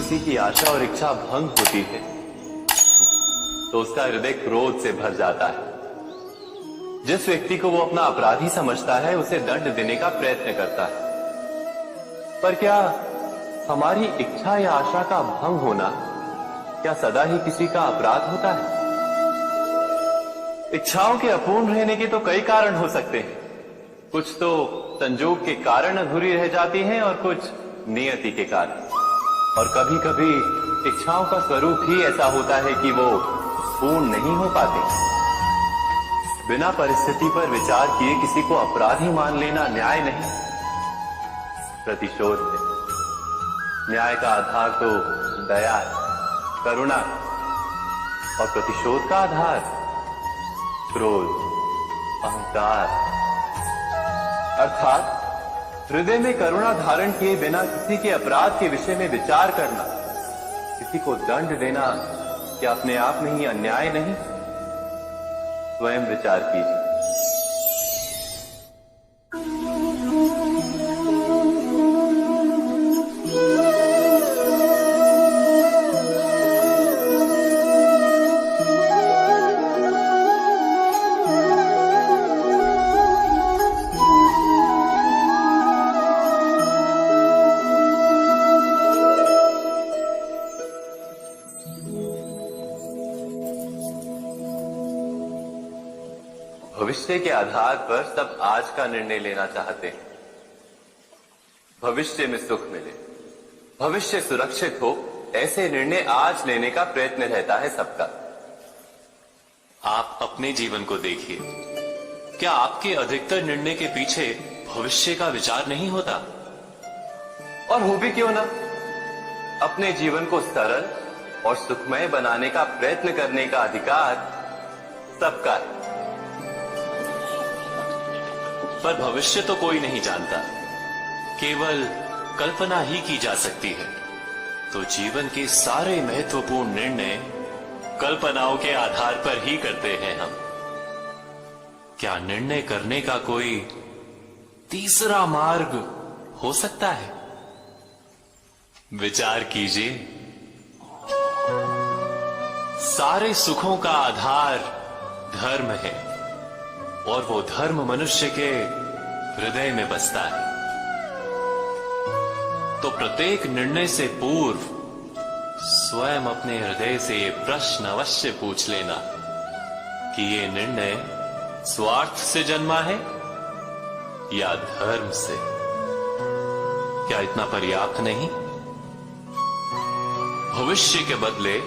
किसी की आशा और इच्छा भंग होती है तो उसका हृदय क्रोध से भर जाता है। जिस व्यक्ति को वो अपना अपराधी समझता है उसे दंड देने का प्रयत्न करता है। पर क्या हमारी इच्छा या आशा का भंग होना क्या सदा ही किसी का अपराध होता है? इच्छाओं के अपूर्ण रहने के तो कई कारण हो सकते हैं। कुछ तो संजोग के कारण अधूरी रह जाती हैं और कुछ नियति के कारण। और कभी कभी इच्छाओं का स्वरूप ही ऐसा होता है कि वो पूर्ण नहीं हो पाते। बिना परिस्थिति पर विचार किए किसी को अपराधी मान लेना न्याय नहीं, प्रतिशोध है। न्याय का आधार तो दया, करुणा और प्रतिशोध का आधार क्रोध, अहंकार। अर्थात हृदय में करुणा धारण किए बिना किसी के अपराध के विषय में विचार करना, किसी को दंड देना क्या अपने आप में ही अन्याय नहीं? स्वयं विचार कीजिए। भविष्य के आधार पर सब आज का निर्णय लेना चाहते हैं। भविष्य में सुख मिले, भविष्य सुरक्षित हो, ऐसे निर्णय आज लेने का प्रयत्न रहता है सबका। आप अपने जीवन को देखिए, क्या आपके अधिकतर निर्णय के पीछे भविष्य का विचार नहीं होता? और हो भी क्यों ना। अपने जीवन को सरल और सुखमय बनाने का प्रयत्न करने का अधिकार सबका है। पर भविष्य तो कोई नहीं जानता, केवल कल्पना ही की जा सकती है। तो जीवन के सारे महत्वपूर्ण निर्णय कल्पनाओं के आधार पर ही करते हैं हम। क्या निर्णय करने का कोई तीसरा मार्ग हो सकता है? विचार कीजिए। सारे सुखों का आधार धर्म है और वो धर्म मनुष्य के हृदय में बसता है। तो प्रत्येक निर्णय से पूर्व स्वयं अपने हृदय से ये प्रश्न अवश्य पूछ लेना कि ये निर्णय स्वार्थ से जन्मा है या धर्म से। क्या इतना पर्याप्त नहीं? भविष्य के बदले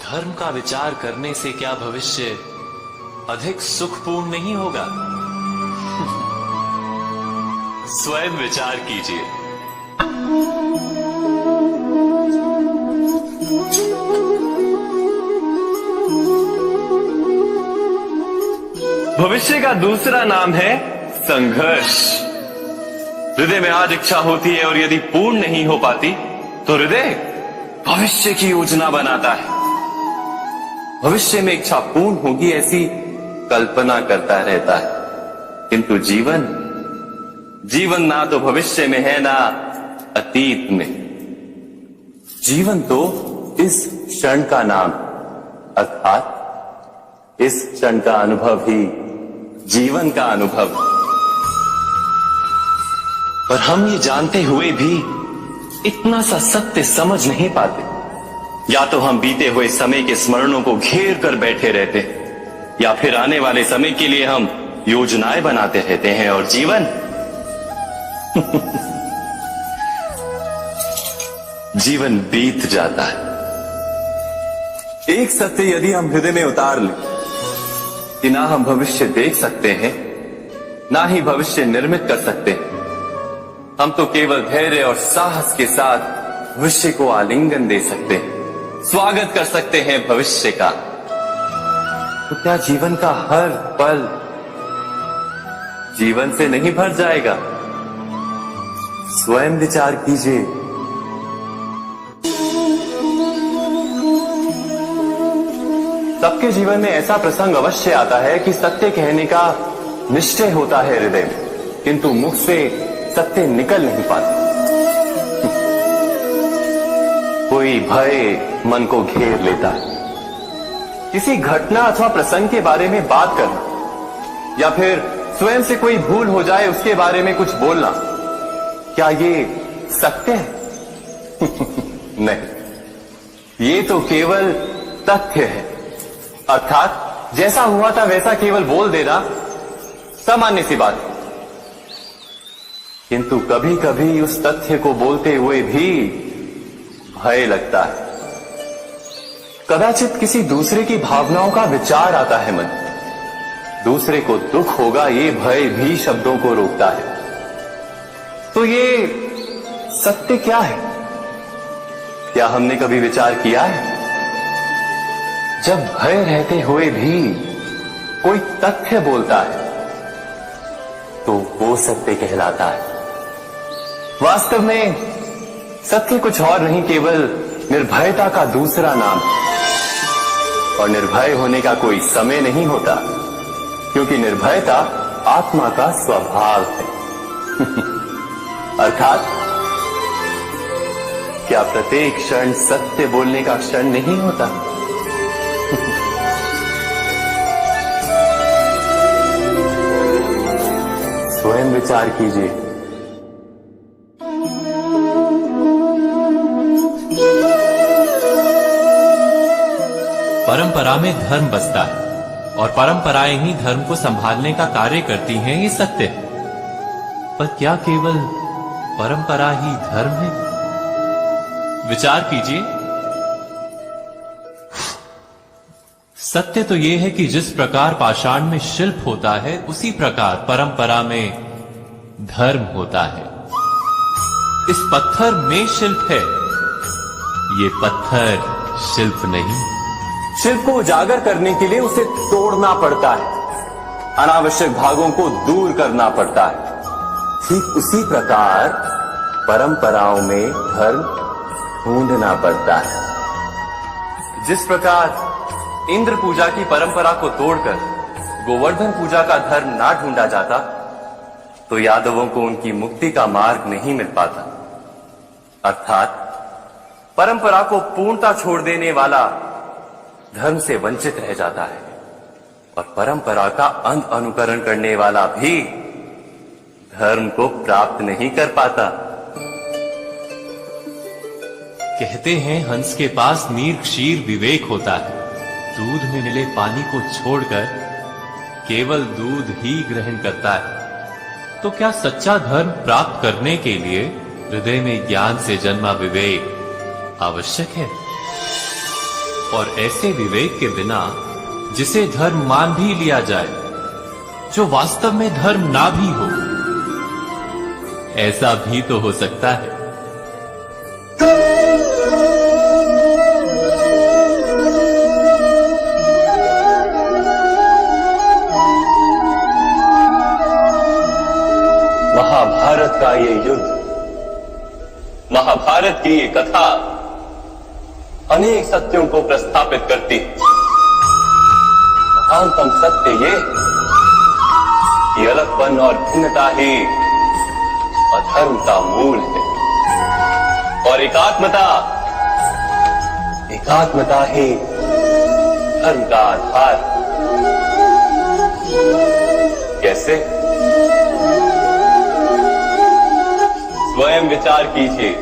धर्म का विचार करने से क्या भविष्य अधिक सुखपूर्ण नहीं होगा? स्वयं विचार कीजिए। भविष्य का दूसरा नाम है संघर्ष। हृदय में आज इच्छा होती है और यदि पूर्ण नहीं हो पाती तो हृदय भविष्य की योजना बनाता है। भविष्य में इच्छा पूर्ण होगी ऐसी कल्पना करता रहता है, किंतु जीवन ना तो भविष्य में है ना अतीत में। जीवन तो इस क्षण का नाम, अर्थात इस क्षण का अनुभव ही जीवन का अनुभव। पर हम ये जानते हुए भी इतना सा सत्य समझ नहीं पाते। या तो हम बीते हुए समय के स्मरणों को घेर कर बैठे रहते, या फिर आने वाले समय के लिए हम योजनाएं बनाते रहते हैं। और जीवन जीवन बीत जाता है। एक सत्य यदि हम हृदय में उतार लें कि ना हम भविष्य देख सकते हैं ना ही भविष्य निर्मित कर सकते हैं, हम तो केवल धैर्य और साहस के साथ भविष्य को आलिंगन दे सकते हैं, स्वागत कर सकते हैं भविष्य का। तो क्या जीवन का हर पल जीवन से नहीं भर जाएगा? स्वयं विचार कीजिए। सबके जीवन में ऐसा प्रसंग अवश्य आता है कि सत्य कहने का निश्चय होता है हृदय में, किंतु मुख से सत्य निकल नहीं पाता। कोई भय मन को घेर लेता है। किसी घटना अथवा प्रसंग के बारे में बात करना या फिर स्वयं से कोई भूल हो जाए उसके बारे में कुछ बोलना, क्या ये सत्य है? नहीं, ये तो केवल तथ्य है। अर्थात जैसा हुआ था वैसा केवल बोल देना सामान्य सी बात है। किंतु कभी कभी उस तथ्य को बोलते हुए भी भय लगता है। कदाचित किसी दूसरे की भावनाओं का विचार आता है मन, दूसरे को दुख होगा ये भय भी शब्दों को रोकता है। तो ये सत्य क्या है? क्या हमने कभी विचार किया है? जब भय रहते हुए भी कोई तथ्य बोलता है तो वो सत्य कहलाता है। वास्तव में सत्य कुछ और नहीं, केवल निर्भयता का दूसरा नाम है। और निर्भय होने का कोई समय नहीं होता, क्योंकि निर्भयता आत्मा का स्वभाव है। अर्थात क्या प्रत्येक क्षण सत्य बोलने का क्षण नहीं होता? स्वयं विचार कीजिए। परंपरा में धर्म बसता है और परंपराएं ही धर्म को संभालने का कार्य करती हैं, ये सत्य है। पर क्या केवल परंपरा ही धर्म है? विचार कीजिए। सत्य तो यह है कि जिस प्रकार पाषाण में शिल्प होता है उसी प्रकार परंपरा में धर्म होता है। इस पत्थर में शिल्प है, ये पत्थर शिल्प नहीं। शिल्प को उजागर करने के लिए उसे तोड़ना पड़ता है, अनावश्यक भागों को दूर करना पड़ता है। ठीक उसी प्रकार परंपराओं में धर्म ढूंढना पड़ता है। जिस प्रकार इंद्र पूजा की परंपरा को तोड़कर गोवर्धन पूजा का धर्म ना ढूंढा जाता तो यादवों को उनकी मुक्ति का मार्ग नहीं मिल पाता। अर्थात परंपरा को पूर्णता छोड़ देने वाला धर्म से वंचित रह जाता है और परंपरा का अंध अनुकरण करने वाला भी धर्म को प्राप्त नहीं कर पाता। कहते हैं हंस के पास नीर क्षीर विवेक होता है, दूध में मिले पानी को छोड़कर केवल दूध ही ग्रहण करता है। तो क्या सच्चा धर्म प्राप्त करने के लिए हृदय में ज्ञान से जन्मा विवेक आवश्यक है? और ऐसे विवेक के बिना जिसे धर्म मान भी लिया जाए, जो वास्तव में धर्म ना भी हो, ऐसा भी तो हो सकता है। महाभारत का ये युद्ध, महाभारत की ये कथा अनेक सत्यों को प्रस्थापित करती है। महानतम सत्य ये कि अलगपन और भिन्नता ही अधर्म का मूल है और एकात्मता ही धर्म का आधार। कैसे? स्वयं विचार कीजिए।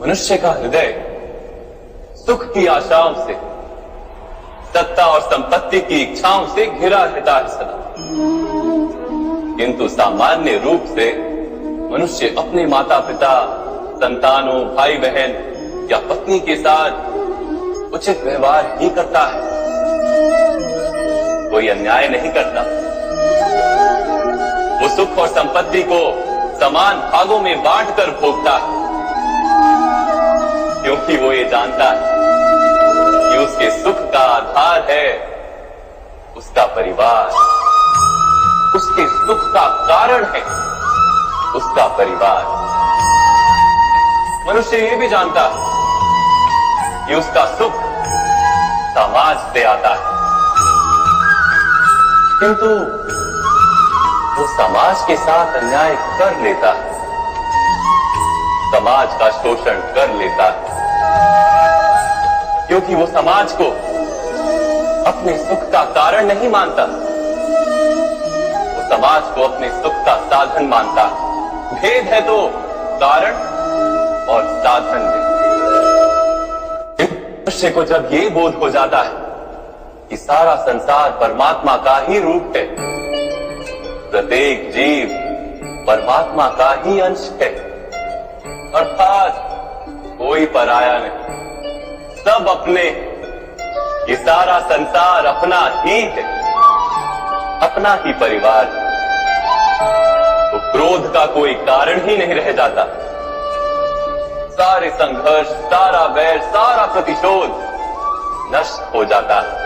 मनुष्य का हृदय सुख की आशाओं से, सत्ता और संपत्ति की इच्छाओं से घिरा रहता है सदा। किंतु सामान्य रूप से मनुष्य अपने माता पिता, संतानों, भाई बहन या पत्नी के साथ उचित व्यवहार ही करता है, कोई अन्याय नहीं करता। वो सुख और संपत्ति को समान भागों में बांटकर भोगता है, क्योंकि वो ये जानता है कि उसके सुख का आधार है उसका परिवार, उसके सुख का कारण है उसका परिवार। मनुष्य ये भी जानता है कि उसका सुख समाज से आता है, किंतु वो समाज के साथ अन्याय कर लेता है। समाज का शोषण कर लेता है, क्योंकि वो समाज को अपने सुख का कारण नहीं मानता, वो समाज को अपने सुख का साधन मानता है। भेद है तो कारण और साधन में। मनुष्य को जब ये बोध हो जाता है कि सारा संसार परमात्मा का ही रूप है, प्रत्येक जीव परमात्मा का ही अंश है, अर्थात कोई पराया नहीं, सब अपने, ये सारा संसार अपना ही है, अपना ही परिवार, तो क्रोध का कोई कारण ही नहीं रह जाता। सारे संघर्ष, सारा वैर, सारा प्रतिशोध नष्ट हो जाता है।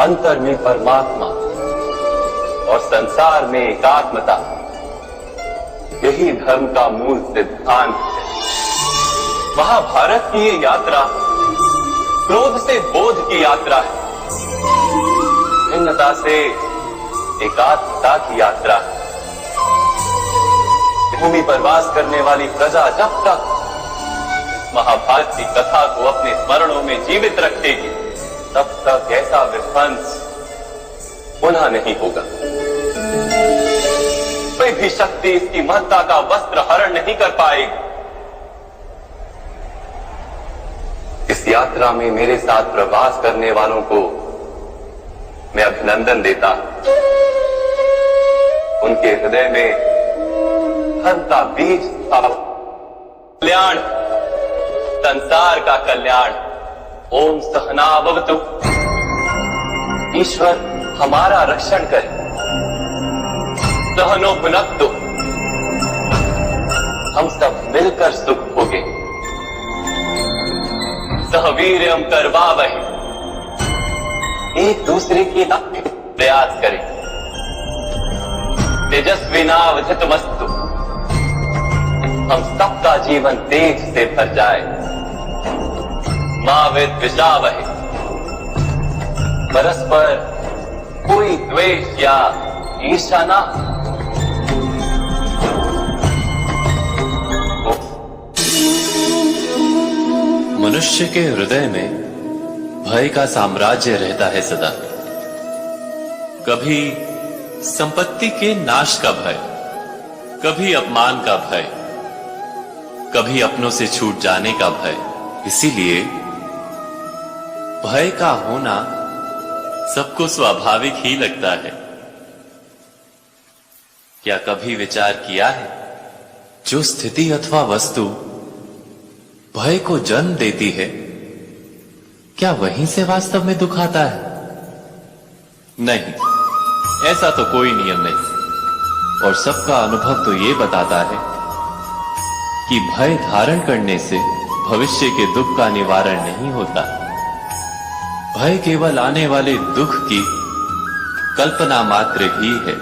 अंतर में परमात्मा और संसार में एकात्मता, यही धर्म का मूल सिद्धांत है। महाभारत की ये यात्रा क्रोध से बोध की यात्रा है, भिन्नता से एकात्मता की यात्रा है। भूमि पर वास करने वाली प्रजा जब तक महाभारत की कथा को अपने स्मरणों में जीवित रखेगी, तब तक ऐसा विध्वंस पुनः नहीं होगा। कोई भी शक्ति इसकी महत्ता का वस्त्र हरण नहीं कर पाएगी। इस यात्रा में मेरे साथ प्रवास करने वालों को मैं अभिनंदन देता हूं। उनके हृदय में धर्म का बीज था, कल्याण, संसार का कल्याण। ओम सहना भवतु। ईश्वर हमारा रक्षण करे। सहनो भुनक्तु। हम सब मिलकर सुख भोगे। सहवीर्यम करवावहै। एक दूसरे के लक्ष्य प्रयास करें। तेजस्विनावधीतमस्तु। हम सबका जीवन तेज से भर जाए। मां विद्विषावहै। परस्पर कोई द्वेष या ईर्ष्या ना। मनुष्य के हृदय में भय का साम्राज्य रहता है सदा। कभी संपत्ति के नाश का भय, कभी अपमान का भय, कभी अपनों से छूट जाने का भय। इसीलिए भय का होना सबको स्वाभाविक ही लगता है। क्या कभी विचार किया है, जो स्थिति अथवा वस्तु भय को जन्म देती है, क्या वहीं से वास्तव में दुख आता है? नहीं, ऐसा तो कोई नियम नहीं। और सबका अनुभव तो ये बताता है कि भय धारण करने से भविष्य के दुख का निवारण नहीं होता। भय केवल आने वाले दुख की कल्पना मात्र ही है।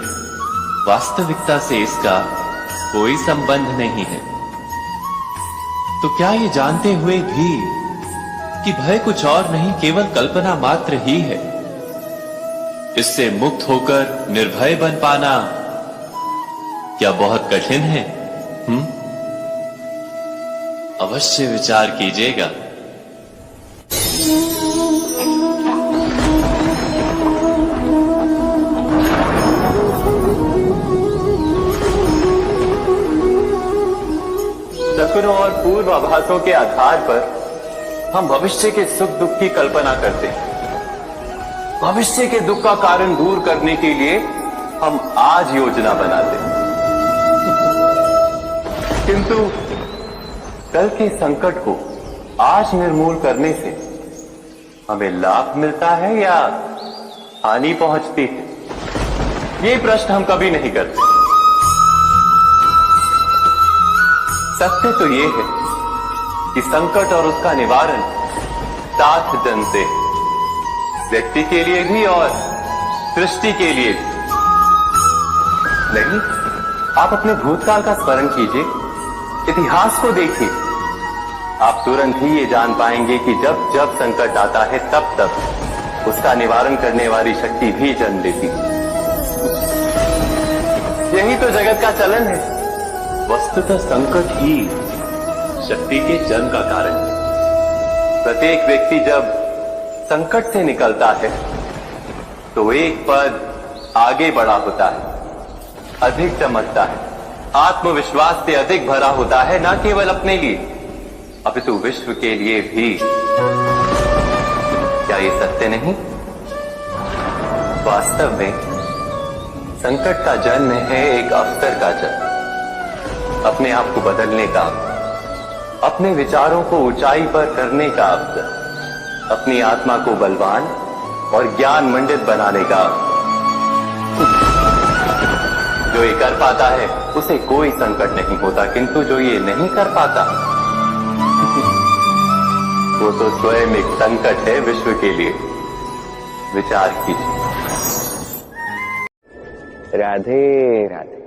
वास्तविकता से इसका कोई संबंध नहीं है। तो क्या ये जानते हुए भी कि भय कुछ और नहीं, केवल कल्पना मात्र ही है, इससे मुक्त होकर निर्भय बन पाना क्या बहुत कठिन है? अवश्य विचार कीजिएगा। शकुनों और पूर्वाभासों के आधार पर हम भविष्य के सुख दुख की कल्पना करते हैं। भविष्य के दुख का कारण दूर करने के लिए हम आज योजना बनाते हैं। किंतु कल के संकट को आज निर्मूल करने से हमें लाभ मिलता है या हानि पहुंचती है? ये प्रश्न हम कभी नहीं करते। सत्य तो ये है कि संकट और उसका निवारण साथ जन से, व्यक्ति के लिए भी और सृष्टि के लिए भी। नहीं, आप अपने भूतकाल का स्मरण कीजिए, इतिहास को देखिए। आप तुरंत ही ये जान पाएंगे कि जब जब संकट आता है, तब तब उसका निवारण करने वाली शक्ति भी जन्म लेती है। यही तो जगत का चलन है। वस्तुतः संकट ही शक्ति के जन्म का कारण है। प्रत्येक व्यक्ति जब संकट से निकलता है तो एक पद आगे बढ़ा होता है, अधिक चमकता है, आत्मविश्वास से अधिक भरा होता है, न केवल अपने लिए अपितु विश्व के लिए भी। क्या ये सत्य नहीं? वास्तव में संकट का जन्म है एक अवसर का जन्म, अपने आप को बदलने का, अपने विचारों को ऊंचाई पर करने का अवसर, अपनी आत्मा को बलवान और ज्ञान मंडित बनाने का। जो ये कर पाता है उसे कोई संकट नहीं होता, किंतु जो ये नहीं कर पाता वो तो स्वयं एक संकट है विश्व के लिए। विचार कीजिए। राधे राधे।